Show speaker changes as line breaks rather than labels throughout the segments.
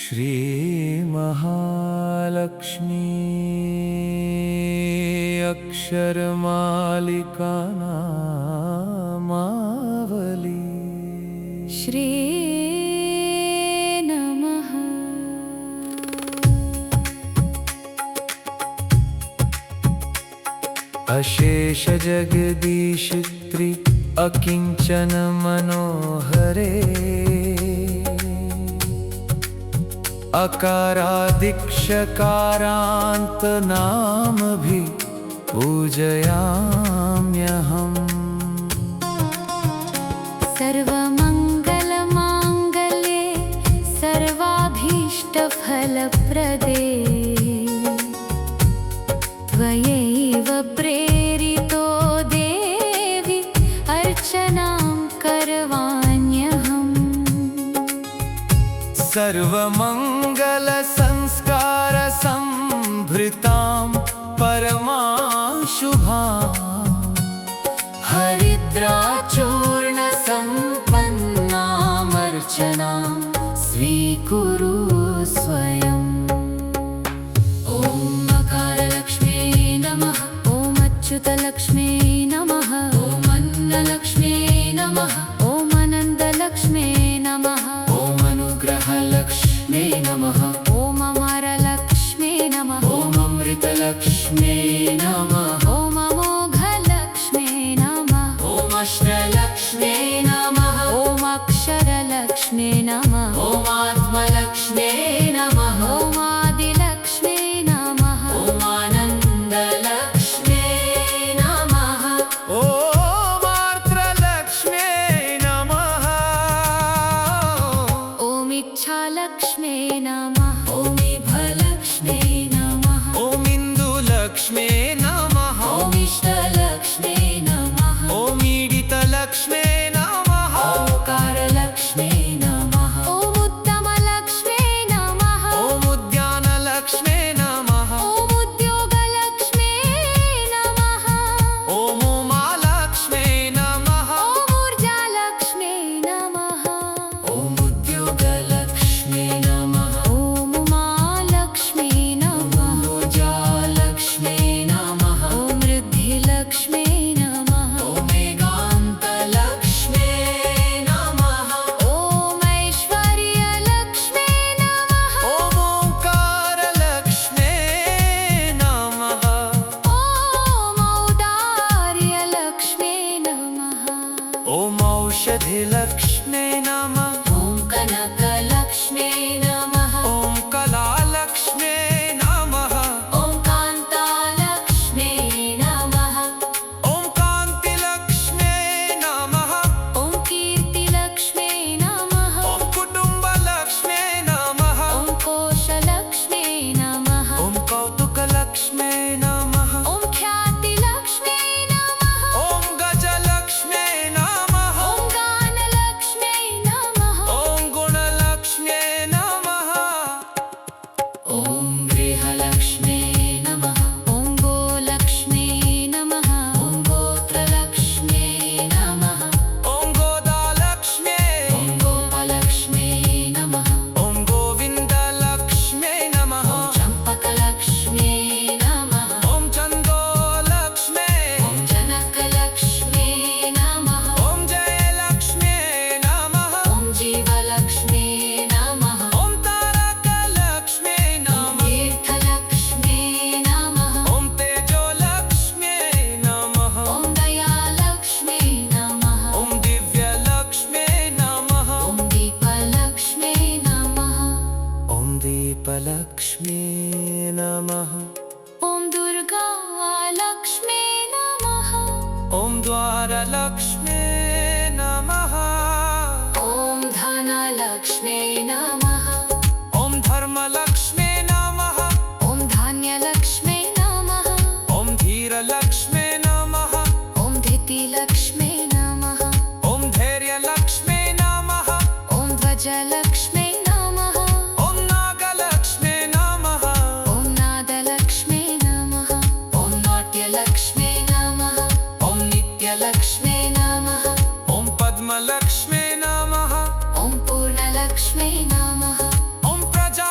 श्री महालक्ष्मी अक्षरमालिका नामावली
श्री नमः।
अशेष जगदीश त्रि अकिंचन मनोहरे अकारादिक्षकारान्त नाम भी पूजयाम्यहम्।
सर्वमङ्गलमाङ्गल्ये सर्वाभीष्टफलप्रदे त्वयैव प्रेरितो देवि अर्चनां करवाण्यहम्।
सर्वमङ्गल संस्कार संभृतां परमाशुभां
हरिद्राचूर्ण सम्पन्नामर्चनां स्वीकुरु स्वयम्। ॐ अकारलक्ष्म्यै नमः। ॐ अच्युतलक्ष्म्यै नमः। ॐ अन्नलक्ष्म्यै नमः। ॐ अनन्दलक्ष्म्यै नमः। ॐ अनुग्रहलक्ष्म्यै नमः। ॐ अमरलक्ष्म्यै नमः। ॐ अमृतलक्ष्म्यै नमः। ॐ अमोघलक्ष्म्यै नमः। ॐ अष्टलक्ष्म्यै नमः। ॐ अक्षरलक्ष्म्यै नमः। ॐ आत्मलक्ष्म्यै नमः। ॐ आदिलक्ष्म्यै नमः। ॐ आनन्दलक्ष्म्यै नमः।
ॐ आर्द्रलक्ष्म्यै नमः।
ॐ इच्छालक्ष्म्यै नमः। ॐ इभलक्ष्म्यै नमः।
ॐ इन्दुलक्ष्म्यै नमः।
ॐ इष्टलक्ष्म्यै नमः।
ॐ ईडितलक्ष्म्यै नमः।
ओंकारलक्ष्म्यै नमः। ॐ उत्तमलक्ष्म्यै नमः।
ॐ उद्यानलक्ष्म्यै नमः।
ॐ उद्योगलक्ष्म्यै नमः।
ॐ उमालक्ष्म्यै नमः।
ॐ ऊर्जालक्ष्म्यै नमः।
ॐ उद्योगलक्ष्म्यै नमः।
ॐ उमालक्ष्म्यै नमः।
ऊर्जालक्ष्म्यै नमः।
ॐ वृद्धिलक्ष्म्यै नमः।
ॐ मेघान्तलक्ष्म्यै नमः।
ॐ ऐश्वर्यलक्ष्म्यै नमः।
ॐ ओङ्कारलक्ष्म्यै नमः।
ॐ औदार्यलक्ष्म्यै नमः।
ॐ औषधिलक्ष्म्यै नमः।
ॐ कनकलक्ष्म्यै नमः।
ॐ कलालक्ष्म्यै नमः।
ॐ कान्तालक्ष्म्यै नमः।
ॐ कान्तिलक्ष्म्यै नमः।
ॐ कीर्तिलक्ष्म्यै नमः।
ॐ कुटुम्बलक्ष्म्यै नमः।
ॐ कोशलक्ष्म्यै नमः।
ॐ कौतुकलक्ष्म्यै नमः।
ॐ ख्यातिलक्ष्म्यै नमः।
ॐ गजलक्ष्म्यै नमः।
ॐ गानलक्ष्म्यै नमः।
ॐ गुणलक्ष्म्यै नमः।
ॐ गृहलक्ष्म्यै नमः। ॐ गोलक्ष्म्यै नमः। ॐ गोत्रलक्ष्म्यै नमः।
ॐ गोदालक्ष्म्यै।
ॐ गोपलक्ष्म्यै नमः।
ॐ गोविन्दलक्ष्म्यै नमः।
ॐ चम्पकलक्ष्म्यै नमः।
ॐ चन्दोलक्ष्म्यै।
ॐ जनकलक्ष्म्यै नमः।
ॐ जयलक्ष्म्यै नमः।
ॐ जीवलक्ष्म्यै नमः।
ॐ तारकलक्ष्म्यै नमः।
तीर्थलक्ष्म्यै नमः।
ॐ तेजोलक्ष्म्यै नमः।
ॐ दयालक्ष्म्यै नमः।
ॐ दिव्यलक्ष्म्यै नमः।
ॐ दीपलक्ष्म्यै नमः।
ॐ दीपलक्ष्म्यै नमः।
ॐ दुर्गालक्ष्म्यै नमः।
ॐ द्वारलक्ष्म्यै नमः।
ॐ धनलक्ष्म्यै नमः।
ॐ धर्मलक्ष्म्यै नमः।
ॐ धान्यलक्ष्म्यै नमः।
ॐ धीरलक्ष्म्यै नमः।
ॐ धितिलक्ष्म्यै नमः।
ॐ धैर्यलक्ष्म्यै नमः।
ॐ ध्वजलक्ष्म्यै नमः।
ॐ नागलक्ष्म्यै नमः।
ॐ नादलक्ष्म्यै नमः। ॐ नाट्यलक्ष्म्यै नमः। ॐ नित्यलक्ष्म्यै नमः।
ॐ पद्मलक्ष्म्यै नमः।
ॐ पूर्णलक्ष्म्यै नमः।
ॐ प्रजा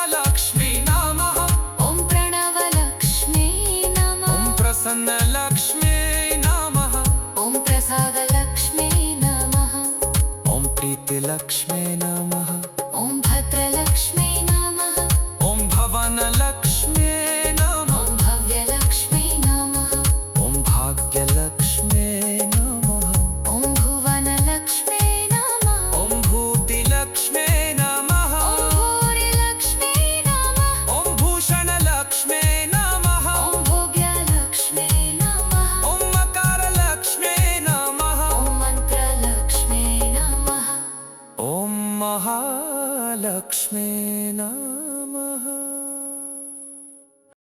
प्रसन्नलक्ष्म्यै नमः
ॐ प्रसादलक्ष्म्यै नमः
ॐ प्रीतिलक्ष्म्यै नमः
ॐ भद्रलक्ष्म्यै नमः
ॐ भवनलक्ष्म्यै नमः
ॐ भव्यलक्ष्म्यै नमः
ॐ भाग्यलक्ष्म्यै नमः
ॐ भुवनलक्ष्म्यै नमः
ॐ भूतिलक्ष्म्यै नमः
ॐ भूरिलक्ष्म्यै नमः
ॐ भूषणलक्ष्म्यै नमः
ॐ भोग्यलक्ष्म्यै नमः
ॐ मकारलक्ष्म्यै नमः
ॐ मन्त्रलक्ष्म्यै नमः
ॐ महालक्ष्म्यै